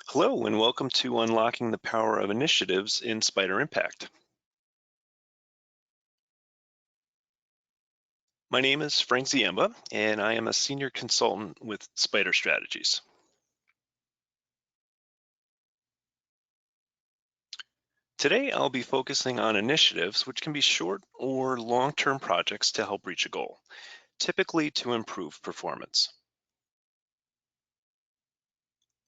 Hello, and welcome to Unlocking the Power of Initiatives in Spider Impact. My name is Frank Ziemba, and I am a senior consultant with Spider Strategies. Today, I'll be focusing on initiatives which can be short or long-term projects to help reach a goal, typically to improve performance.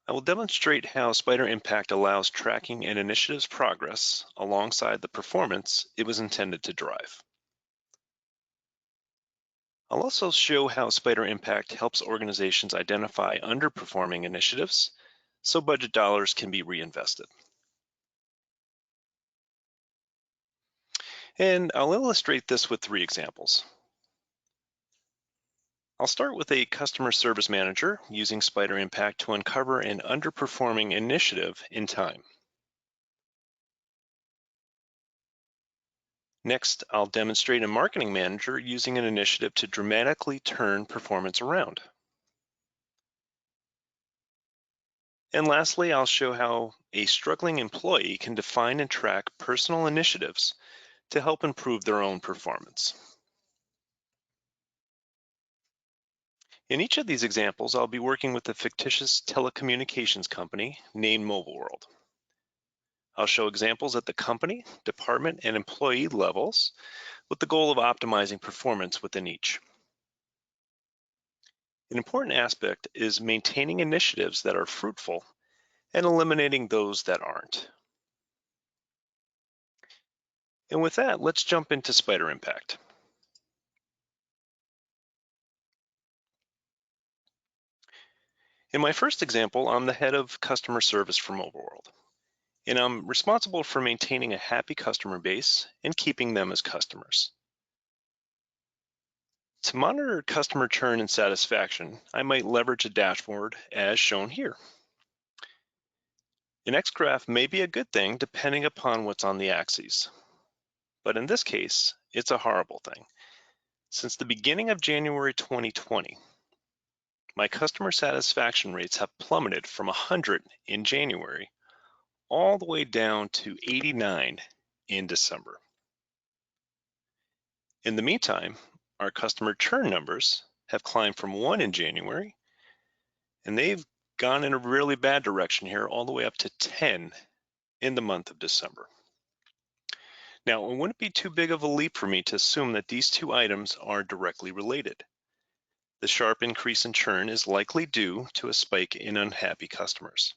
I will demonstrate how Spider Impact allows tracking an initiative's progress alongside the performance it was intended to drive. I'll also show how Spider Impact helps organizations identify underperforming initiatives so budget dollars can be reinvested. And I'll illustrate this with 3 examples. I'll start with a customer service manager using Spider Impact to uncover an underperforming initiative in time. Next, I'll demonstrate a marketing manager using an initiative to dramatically turn performance around. And lastly, I'll show how a struggling employee can define and track personal initiatives to help improve their own performance. In each of these examples, I'll be working with a fictitious telecommunications company named Mobile World. I'll show examples at the company, department, and employee levels with the goal of optimizing performance within each. An important aspect is maintaining initiatives that are fruitful and eliminating those that aren't. And with that, let's jump into Spider Impact. In my first example, I'm the head of customer service for Mobile World, and I'm responsible for maintaining a happy customer base and keeping them as customers. To monitor customer churn and satisfaction, I might leverage a dashboard as shown here. An X graph may be a good thing depending upon what's on the axes, but in this case, it's a horrible thing. Since the beginning of January 2020, my customer satisfaction rates have plummeted from 100 in January all the way down to 89 in December. In the meantime, our customer churn numbers have climbed from 1 in January, and they've gone in a really bad direction here all the way up to 10 in the month of December. Now, it wouldn't be too big of a leap for me to assume that these two items are directly related. The sharp increase in churn is likely due to a spike in unhappy customers.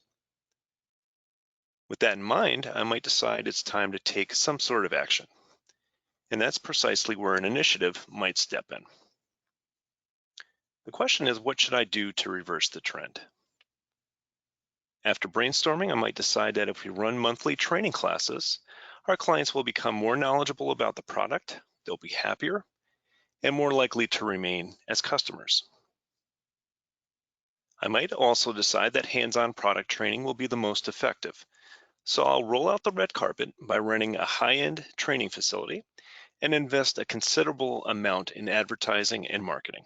With that in mind, I might decide it's time to take some sort of action. And that's precisely where an initiative might step in. The question is, what should I do to reverse the trend? After brainstorming, I might decide that if we run monthly training classes, our clients will become more knowledgeable about the product, they'll be happier, and more likely to remain as customers. I might also decide that hands-on product training will be the most effective. So I'll roll out the red carpet by running a high-end training facility and invest a considerable amount in advertising and marketing.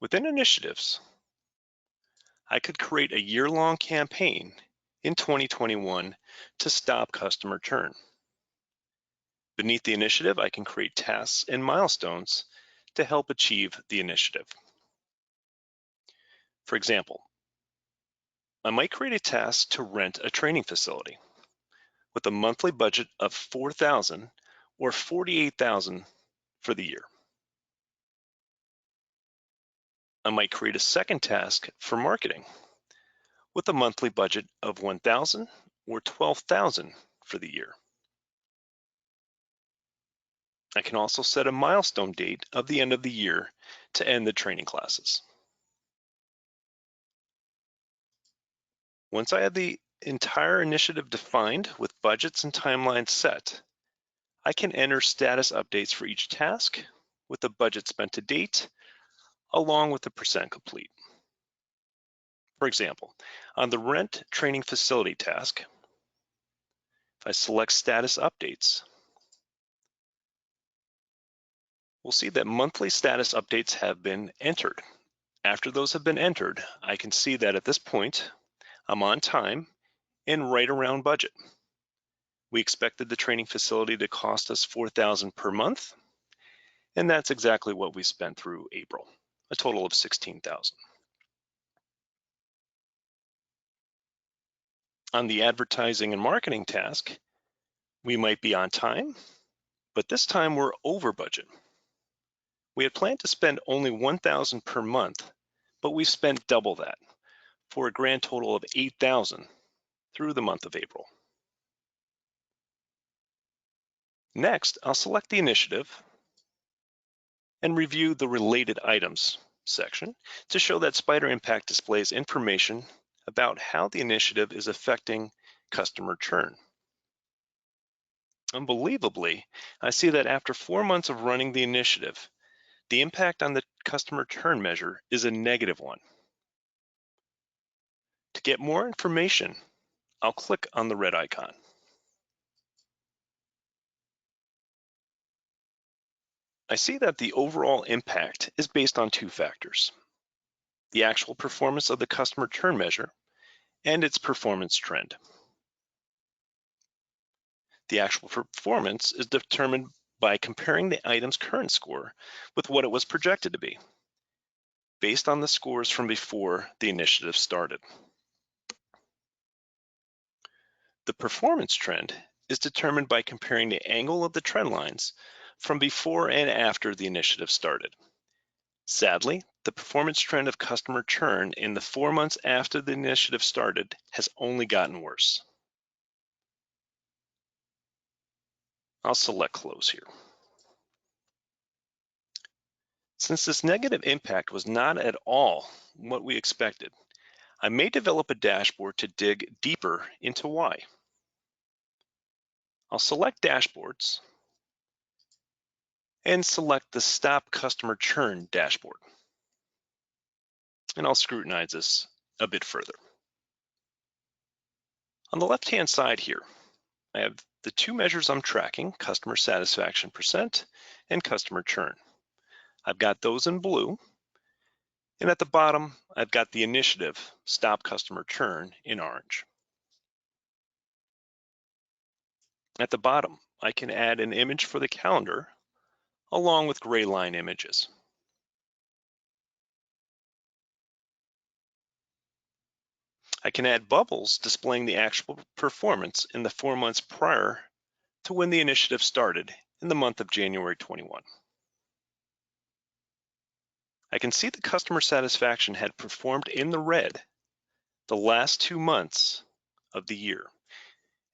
Within initiatives, I could create a year-long campaign in 2021 to stop customer churn. Beneath the initiative, I can create tasks and milestones to help achieve the initiative. For example, I might create a task to rent a training facility with a monthly budget of $4,000 or $48,000 for the year. I might create a second task for marketing with a monthly budget of $1,000 or $12,000 for the year. I can also set a milestone date of the end of the year to end the training classes. Once I have the entire initiative defined with budgets and timelines set, I can enter status updates for each task with the budget spent to date, along with the percent complete. For example, on the rent training facility task, if I select status updates, we'll see that monthly status updates have been entered After those have been entered, I can see that at this point, I'm on time and right around budget. We expected the training facility to cost us $4,000 per month, and that's exactly what we spent through April, a total of $16,000. On the advertising and marketing task, we might be on time, but this time we're over budget. We had planned to spend only $1,000 per month, but we've spent double that for a grand total of $8,000 through the month of April. Next, I'll select the initiative and review the related items section to show that Spider Impact displays information about how the initiative is affecting customer churn. Unbelievably, I see that after 4 months of running the initiative, the impact on the customer churn measure is a -1. To get more information, I'll click on the red icon. I see that the overall impact is based on 2 factors: the actual performance of the customer churn measure and its performance trend. The actual performance is determined by comparing the item's current score with what it was projected to be, based on the scores from before the initiative started. The performance trend is determined by comparing the angle of the trend lines from before and after the initiative started. Sadly, the performance trend of customer churn in the 4 months after the initiative started has only gotten worse. I'll select close here. Since this negative impact was not at all what we expected, I may develop a dashboard to dig deeper into why. I'll select Dashboards and select the Stop Customer Churn dashboard. And I'll scrutinize this a bit further. On the left-hand side here, I have the 2 measures I'm tracking: customer satisfaction percent and customer churn. I've got those in blue, and at the bottom, I've got the initiative, Stop Customer Churn, in orange. At the bottom, I can add an image for the calendar along with gray line images. I can add bubbles displaying the actual performance in the 4 months prior to when the initiative started in the month of January 21. I can see the customer satisfaction had performed in the red the last 2 months of the year,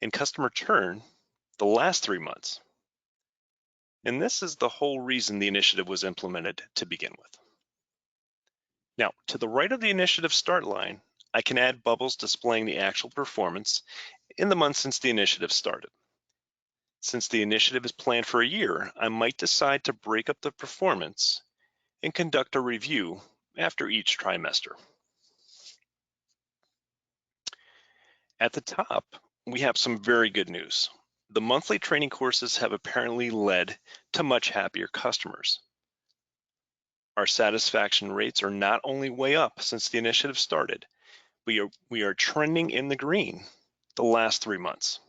and customer churn the last 3 months. And this is the whole reason the initiative was implemented to begin with. Now, to the right of the initiative start line, I can add bubbles displaying the actual performance in the month since the initiative started. Since the initiative is planned for a year, I might decide to break up the performance and conduct a review after each trimester. At the top, we have some very good news. The monthly training courses have apparently led to much happier customers. Our satisfaction rates are not only way up since the initiative started, we are trending in the green the last 3 months.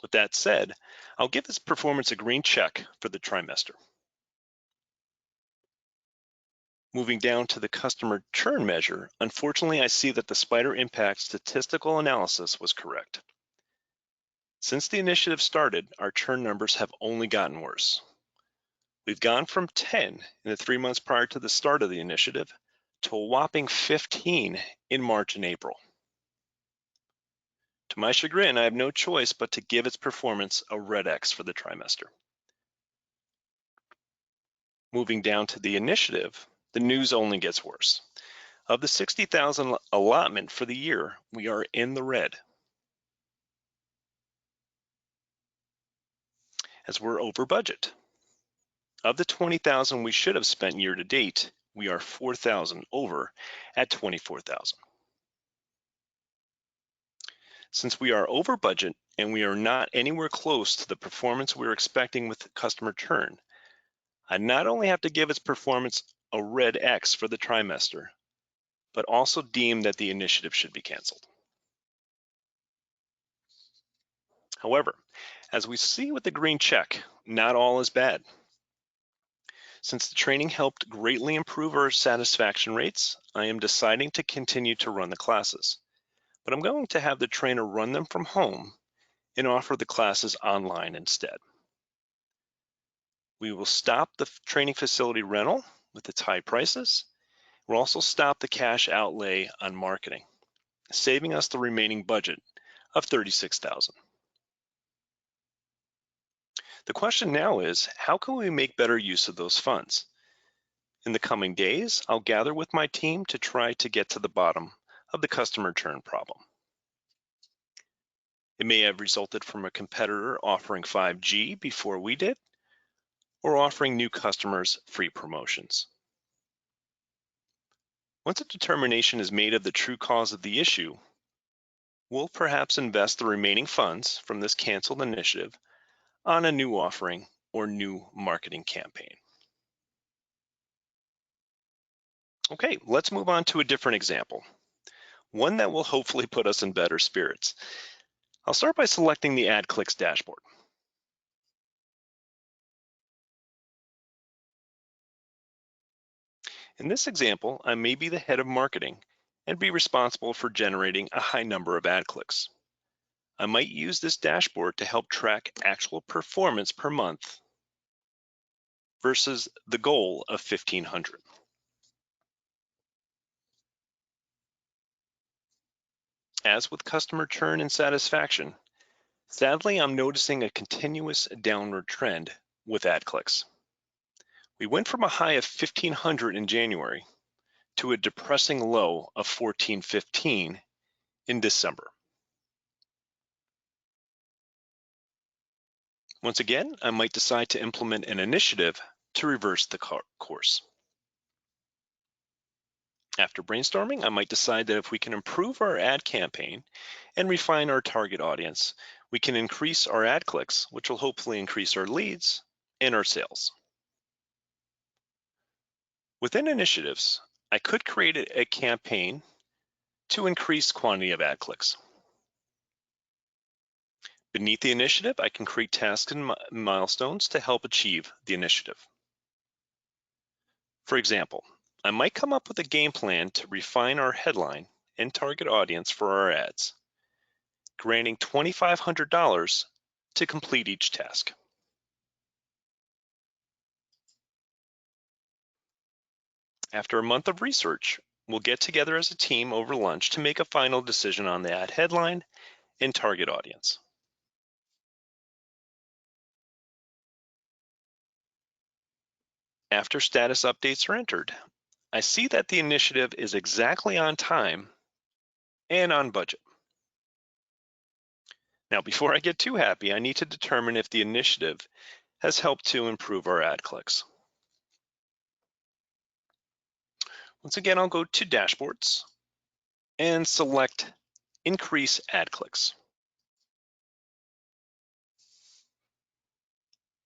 With that said, I'll give this performance a green check for the trimester. Moving down to the customer churn measure, unfortunately, I see that the Spider Impact statistical analysis was correct. Since the initiative started, our churn numbers have only gotten worse. We've gone from 10 in the 3 months prior to the start of the initiative to a whopping 15 in March and April. To my chagrin, I have no choice but to give its performance a red X for the trimester. Moving down to the initiative, the news only gets worse. Of the 60,000 allotment for the year, we are in the red, as we're over budget. Of the 20,000 we should have spent year to date, we are 4,000 over at 24,000. Since we are over budget and we are not anywhere close to the performance we're expecting with customer churn, I not only have to give its performance a red X for the trimester, but also deem that the initiative should be canceled. However, as we see with the green check, not all is bad. Since the training helped greatly improve our satisfaction rates, I am deciding to continue to run the classes, but I'm going to have the trainer run them from home and offer the classes online instead. We will stop the training facility rental with its high prices. We'll also stop the cash outlay on marketing, saving us the remaining budget of $36,000. The question now is, how can we make better use of those funds? In the coming days, I'll gather with my team to try to get to the bottom of the customer churn problem. It may have resulted from a competitor offering 5G before we did, or offering new customers free promotions. Once a determination is made of the true cause of the issue, we'll perhaps invest the remaining funds from this canceled initiative on a new offering or new marketing campaign. Okay, let's move on to a different example, one that will hopefully put us in better spirits. I'll start by selecting the Ad Clicks dashboard. In this example, I may be the head of marketing and be responsible for generating a high number of ad clicks. I might use this dashboard to help track actual performance per month versus the goal of 1,500. As with customer churn and satisfaction, sadly, I'm noticing a continuous downward trend with ad clicks. We went from a high of 1,500 in January to a depressing low of 1,415 in December. Once again, I might decide to implement an initiative to reverse the course. After brainstorming, I might decide that if we can improve our ad campaign and refine our target audience, we can increase our ad clicks, which will hopefully increase our leads and our sales. Within initiatives, I could create a campaign to increase quantity of ad clicks. Beneath the initiative, I can create tasks and milestones to help achieve the initiative. For example, I might come up with a game plan to refine our headline and target audience for our ads, granting $2,500 to complete each task. After a month of research, we'll get together as a team over lunch to make a final decision on the ad headline and target audience. After status updates are entered, I see that the initiative is exactly on time and on budget. Now, before I get too happy, I need to determine if the initiative has helped to improve our ad clicks. Once again, I'll go to Dashboards and select Increase Ad Clicks.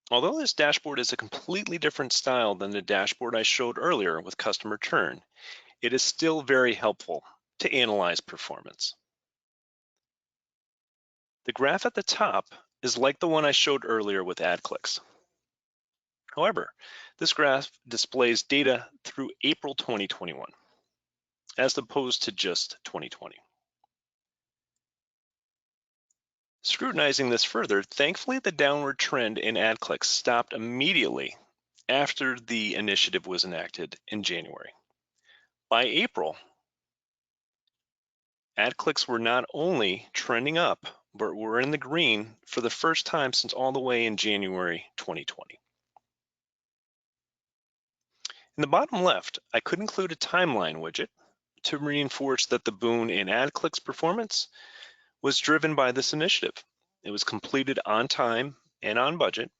Although this dashboard is a completely different style than the dashboard I showed earlier with customer churn, it is still very helpful to analyze performance. The graph at the top is like the one I showed earlier with ad clicks. However, this graph displays data through April 2021, as opposed to just 2020. Scrutinizing this further, thankfully the downward trend in ad clicks stopped immediately after the initiative was enacted in January. By April, ad clicks were not only trending up, but were in the green for the first time since all the way in January 2020. In the bottom left, I could include a timeline widget to reinforce that the boon in ad clicks performance was driven by this initiative. It was completed on time and on budget,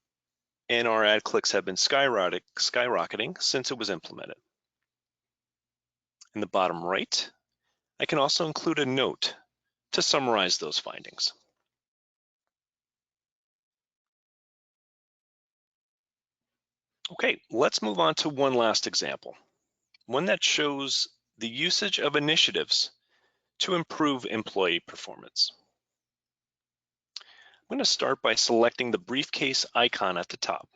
and our ad clicks have been skyrocketing since it was implemented. In the bottom right, I can also include a note to summarize those findings. Okay, let's move on to one last example. one that shows the usage of initiatives to improve employee performance. I'm going to start by selecting the briefcase icon at the top.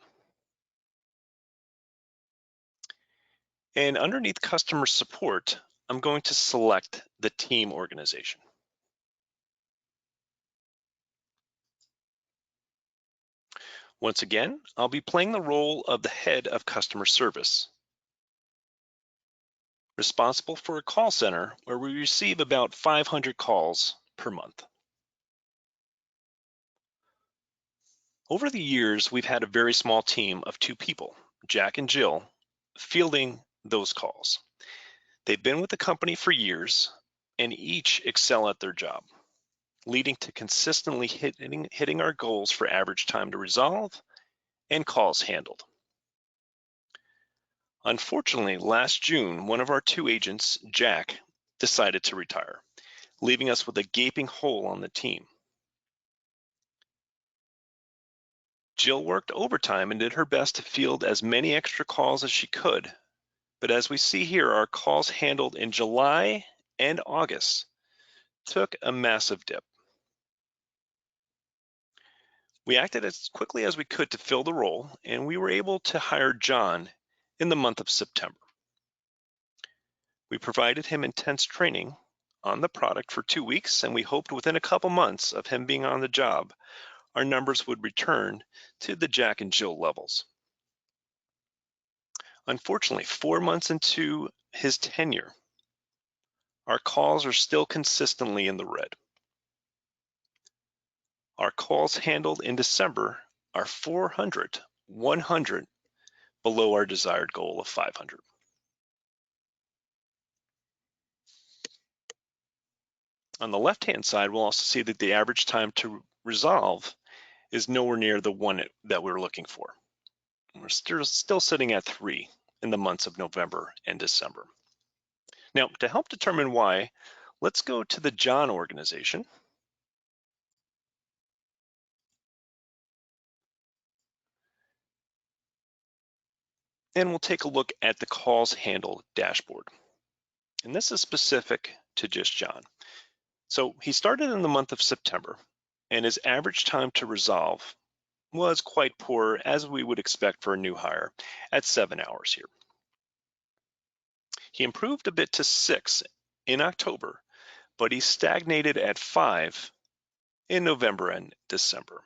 And underneath customer support, I'm going to select the team organization. Once again, I'll be playing the role of the head of customer service, responsible for a call center where we receive about 500 calls per month. Over the years, we've had a very small team of 2 people, Jack and Jill, fielding those calls. They've been with the company for years and each excel at their job, leading to consistently hitting our goals for average time to resolve and calls handled. Unfortunately, last June, one of our 2 agents, Jack, decided to retire, leaving us with a gaping hole on the team. Jill worked overtime and did her best to field as many extra calls as she could, but as we see here, our calls handled in July and August took a massive dip. We acted as quickly as we could to fill the role, and we were able to hire John in the month of September. We provided him intense training on the product for 2 weeks, and we hoped within a couple months of him being on the job, our numbers would return to the Jack and Jill levels. Unfortunately, 4 months into his tenure, our calls are still consistently in the red. Our calls handled in December are 100 below our desired goal of 500. On the left-hand side, we'll also see that the average time to resolve is nowhere near the one that we're looking for. We're still sitting at 3 in the months of November and December. Now, to help determine why, let's go to the John organization. And we'll take a look at the calls handled dashboard. And this is specific to just John. So he started in the month of September, and his average time to resolve was quite poor, as we would expect for a new hire, at 7 hours here. He improved a bit to 6 in October, but he stagnated at 5 in November and December.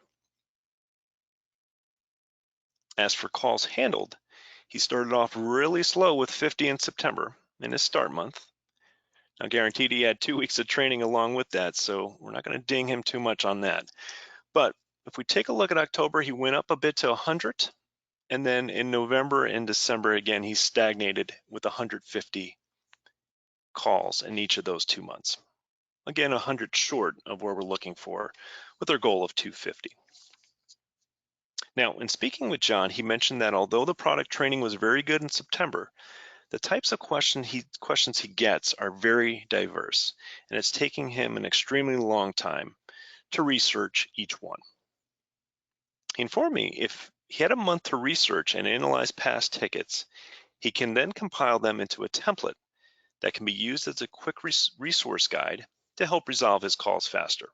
As for calls handled, he started off really slow with 50 in September in his start month. Now, guaranteed he had 2 weeks of training along with that, so we're not going to ding him too much on that. But if we take a look at October, he went up a bit to 100, and then in November and December, again, he stagnated with 150 calls in each of those 2 months. Again, 100 short of where we're looking for with our goal of 250. Now, in speaking with John, he mentioned that although the product training was very good in September, the types of questions he gets are very diverse, and it's taking him an extremely long time to research each one. He informed me if he had a month to research and analyze past tickets, he can then compile them into a template that can be used as a quick resource guide to help resolve his calls faster.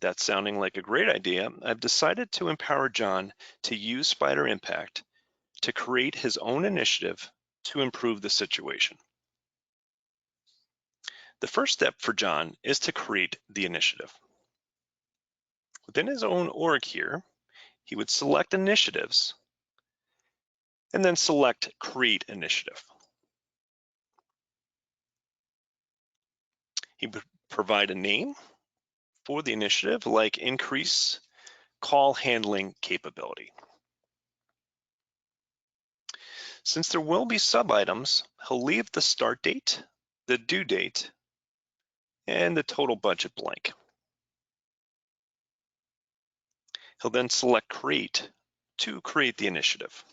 That's sounding like a great idea. I've decided to empower John to use Spider Impact to create his own initiative to improve the situation. The first step for John is to create the initiative. Within his own org here, he would select initiatives and then select create initiative. He would provide a name for the initiative, like increase call handling capability. Since there will be sub-items, he'll leave the start date, the due date, and the total budget blank. He'll then select create to create the initiative.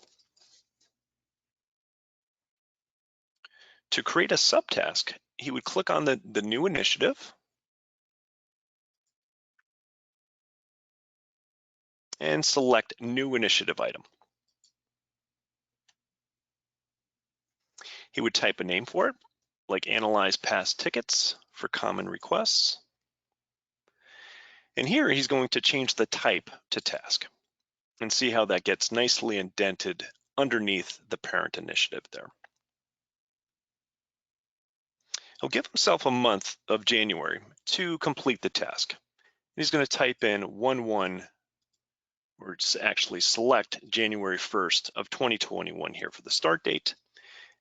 To create a subtask, he would click on the new initiative and select new initiative item. He would type a name for it, like analyze past tickets for common requests. And here he's going to change the type to task and see how that gets nicely indented underneath the parent initiative there. He'll give himself a month of January to complete the task. He's going to type in 1/1, or actually select January 1st of 2021 here for the start date.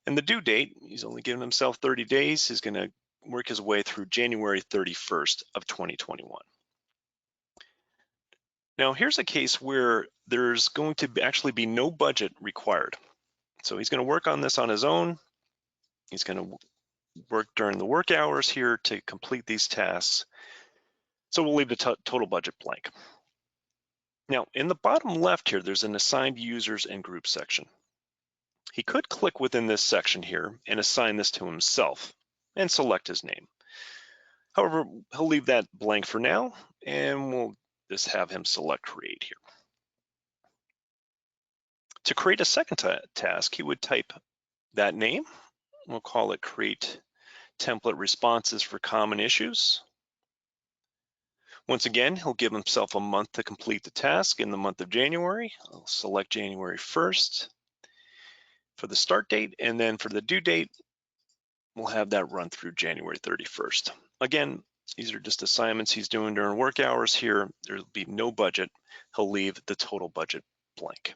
And the due date, he's only given himself 30 days. He's going to work his way through January 31st of 2021. Now, here's a case where there's going to actually be no budget required. So he's going to work on this on his own. He's going to work during the work hours here to complete these tasks. So we'll leave the total budget blank. Now, in the bottom left here, there's an assigned users and groups section. He could click within this section here and assign this to himself and select his name. However, he'll leave that blank for now, and we'll just have him select create here. To create a second task, he would type that name. We'll call it create template responses for common issues. Once again, he'll give himself a month to complete the task in the month of January. I'll select January 1st for the start date, and then for the due date, we'll have that run through January 31st. Again, these are just assignments he's doing during work hours here. There'll be no budget. He'll leave the total budget blank.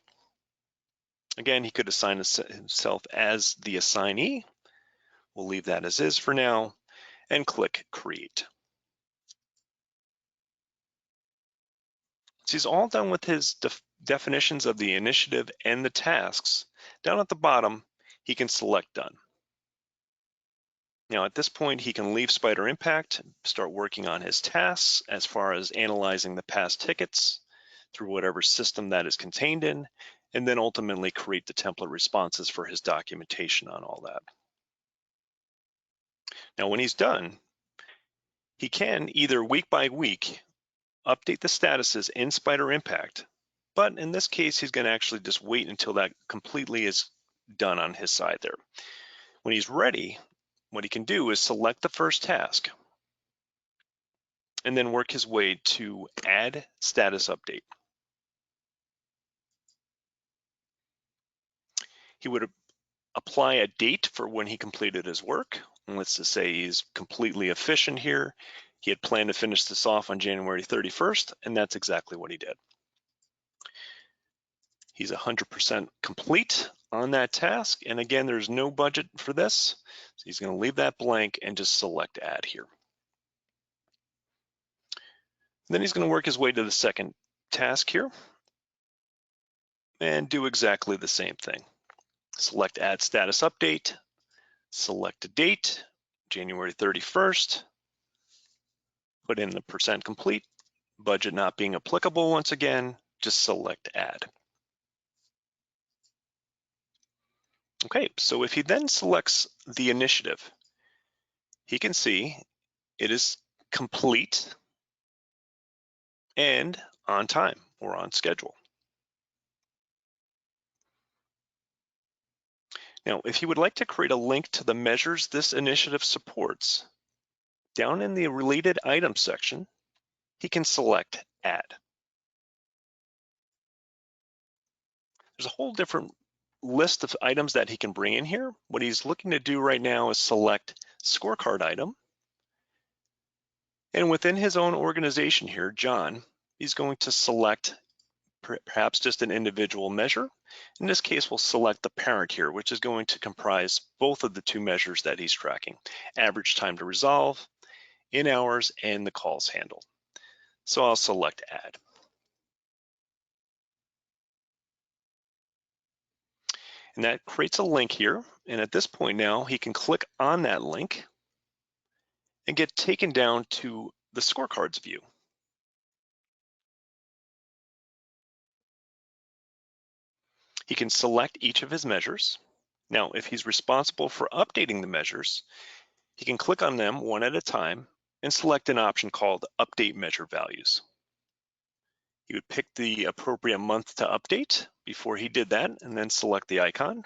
Again, he could assign himself as the assignee. We'll leave that as is for now and click create. So he's all done with his definitions of the initiative and the tasks. Down at the bottom, he can select done. Now at this point, he can leave Spider Impact, start working on his tasks as far as analyzing the past tickets through whatever system that is contained in, and then ultimately create the template responses for his documentation on all that. Now when he's done, he can either week by week update the statuses in Spider Impact, but in this case, he's going to actually just wait until that completely is done on his side there. When he's ready, what he can do is select the first task and then work his way to add status update. He would apply a date for when he completed his work. And let's just say he's completely efficient here. He had planned to finish this off on January 31st, and that's exactly what he did. He's 100% complete on that task. And again, there's no budget for this. So he's going to leave that blank and just select add here. Then he's going to work his way to the second task here and do exactly the same thing. Select add status update, select a date, January 31st, put in the percent complete, budget not being applicable once again, just select add. Okay, so if he then selects the initiative, he can see it is complete and on time or on schedule. Now, if you would like to create a link to the measures this initiative supports, down in the related items section, he can select add. There's a whole different list of items that he can bring in here. What he's looking to do right now is select scorecard item. And within his own organization here, John, he's going to select perhaps just an individual measure. In this case, we'll select the parent here, which is going to comprise both of the two measures that he's tracking, average time to resolve, in hours, and the calls handled. So I'll select add. And that creates a link here. And at this point now, he can click on that link and get taken down to the scorecards view. He can select each of his measures. Now, if he's responsible for updating the measures, he can click on them one at a time and select an option called Update Measure Values. He would pick the appropriate month to update before he did that and then select the icon.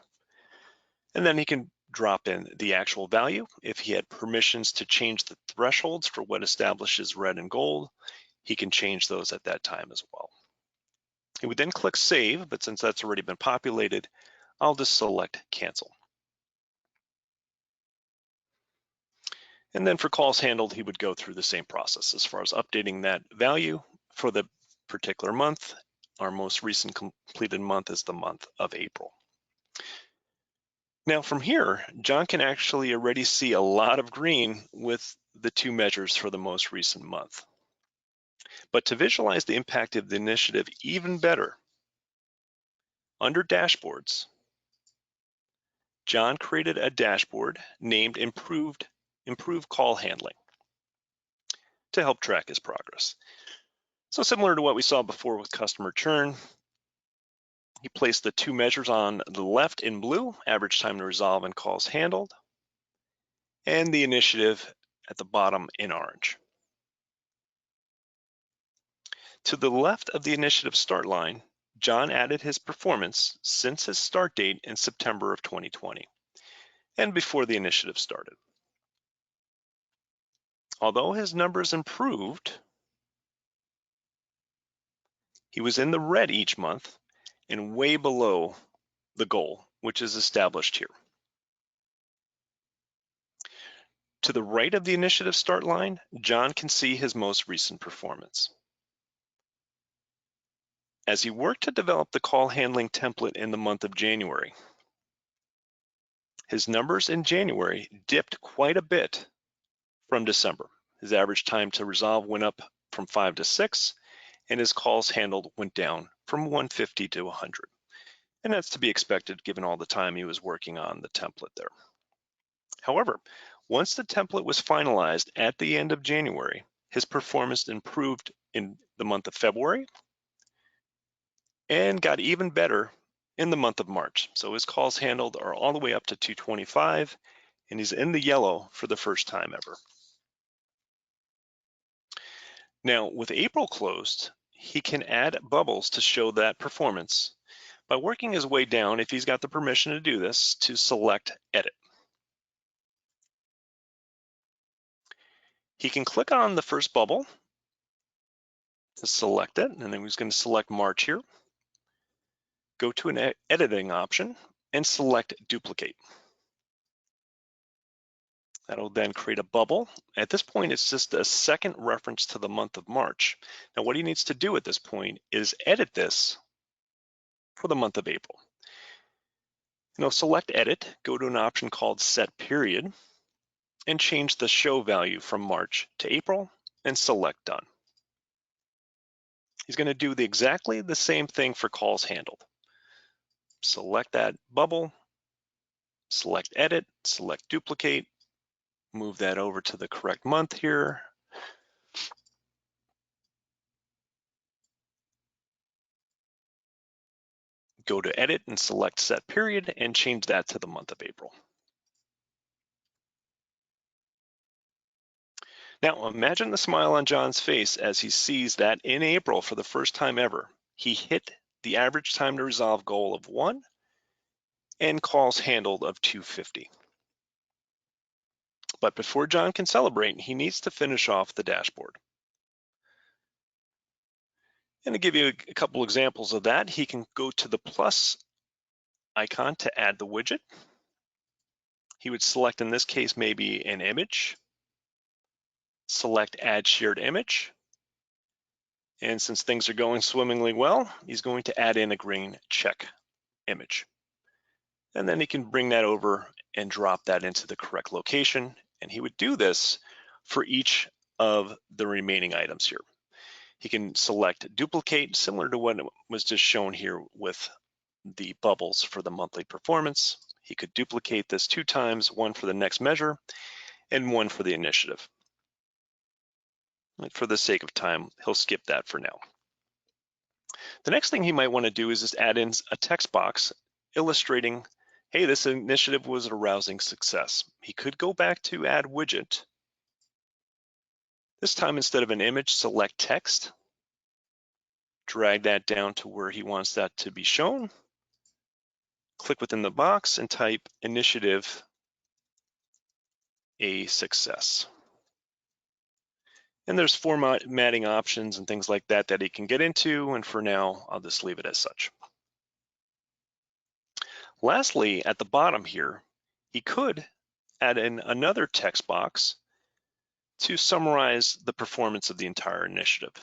And then he can drop in the actual value. If he had permissions to change the thresholds for what establishes red and gold, he can change those at that time as well. He would then click Save, but since that's already been populated, I'll just select Cancel. And then for calls handled, he would go through the same process as far as updating that value for the particular month. Our most recent completed month is the month of April. Now from here, John can actually already see a lot of green with the two measures for the most recent month. But to visualize the impact of the initiative even better, under Dashboards, John created a dashboard named Improve Call Handling to help track his progress. So similar to what we saw before with customer churn, he placed the two measures on the left in blue, average time to resolve and calls handled, and the initiative at the bottom in orange. To the left of the initiative start line, John added his performance since his start date in September of 2020 and before the initiative started. Although his numbers improved, he was in the red each month and way below the goal, which is established here. To the right of the initiative start line, John can see his most recent performance. As he worked to develop the call handling template in the month of January, his numbers in January dipped quite a bit from December. His average time to resolve went up from 5 to 6, and his calls handled went down from 150 to 100. And that's to be expected given all the time he was working on the template there. However, once the template was finalized at the end of January, his performance improved in the month of February and got even better in the month of March. So his calls handled are all the way up to 225, and he's in the yellow for the first time ever. Now, with April closed, he can add bubbles to show that performance by working his way down, if he's got the permission to do this, to select Edit. He can click on the first bubble to select it, and then he's going to select March here. Go to an editing option and select Duplicate. That'll then create a bubble. At this point, it's just a second reference to the month of March. Now, what he needs to do at this point is edit this for the month of April. Select Edit, go to an option called Set Period, and change the show value from March to April, and select Done. He's going to do exactly the same thing for calls handled. Select that bubble, select Edit, select Duplicate, move that over to the correct month here. Go to Edit and select Set Period and change that to the month of April. Now imagine the smile on John's face as he sees that in April, for the first time ever, he hit the average time to resolve goal of 1 and calls handled of 250. But before John can celebrate, he needs to finish off the dashboard. And to give you a couple examples of that, he can go to the plus icon to add the widget. He would select, in this case, maybe an image, select Add Shared Image. And since things are going swimmingly well, he's going to add in a green check image. And then he can bring that over and drop that into the correct location. And he would do this for each of the remaining items here. He can select Duplicate, similar to what was just shown here with the bubbles for the monthly performance. He could duplicate this 2 times, one for the next measure and one for the initiative. For the sake of time, he'll skip that for now. The next thing he might want to do is just add in a text box illustrating, hey, this initiative was a rousing success. He could go back to Add Widget. This time, instead of an image, select text, drag that down to where he wants that to be shown, click within the box and type initiative a success. And there's formatting options and things like that that he can get into, and for now, I'll just leave it as such. Lastly, at the bottom here, he could add in another text box to summarize the performance of the entire initiative.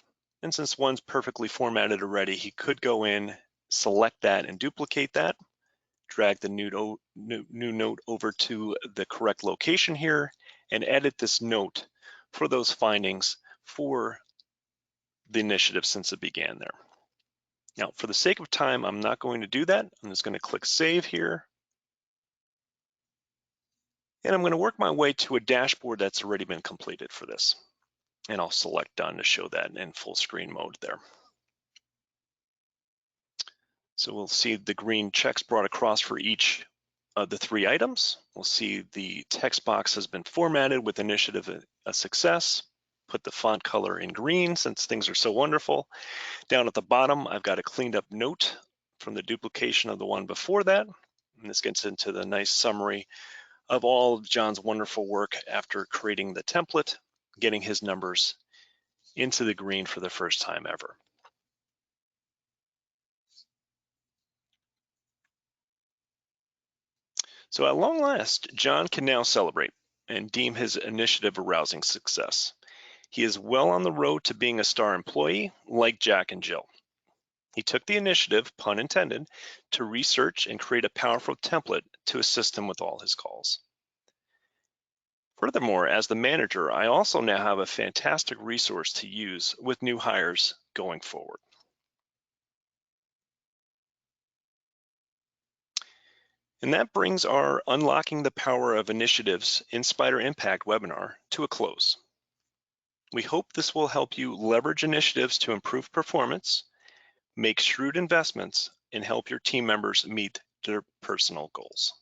And since one's perfectly formatted already, he could go in, select that and duplicate that, drag the new note over to the correct location here, and edit this note for those findings for the initiative since it began there. Now, for the sake of time, I'm not going to do that. I'm just going to click Save here. And I'm going to work my way to a dashboard that's already been completed for this. And I'll select Done to show that in full screen mode there. So we'll see the green checks brought across for each of the 3 items. We'll see the text box has been formatted with initiative a success. Put the font color in green since things are so wonderful. Down at the bottom, I've got a cleaned up note from the duplication of the one before that. And this gets into the nice summary of all of John's wonderful work after creating the template, getting his numbers into the green for the first time ever. So at long last, John can now celebrate and deem his initiative a rousing success. He is well on the road to being a star employee like Jack and Jill. He took the initiative, pun intended, to research and create a powerful template to assist him with all his calls. Furthermore, as the manager, I also now have a fantastic resource to use with new hires going forward. And that brings our Unlocking the Power of Initiatives in Spider Impact webinar to a close. We hope this will help you leverage initiatives to improve performance, make shrewd investments, and help your team members meet their personal goals.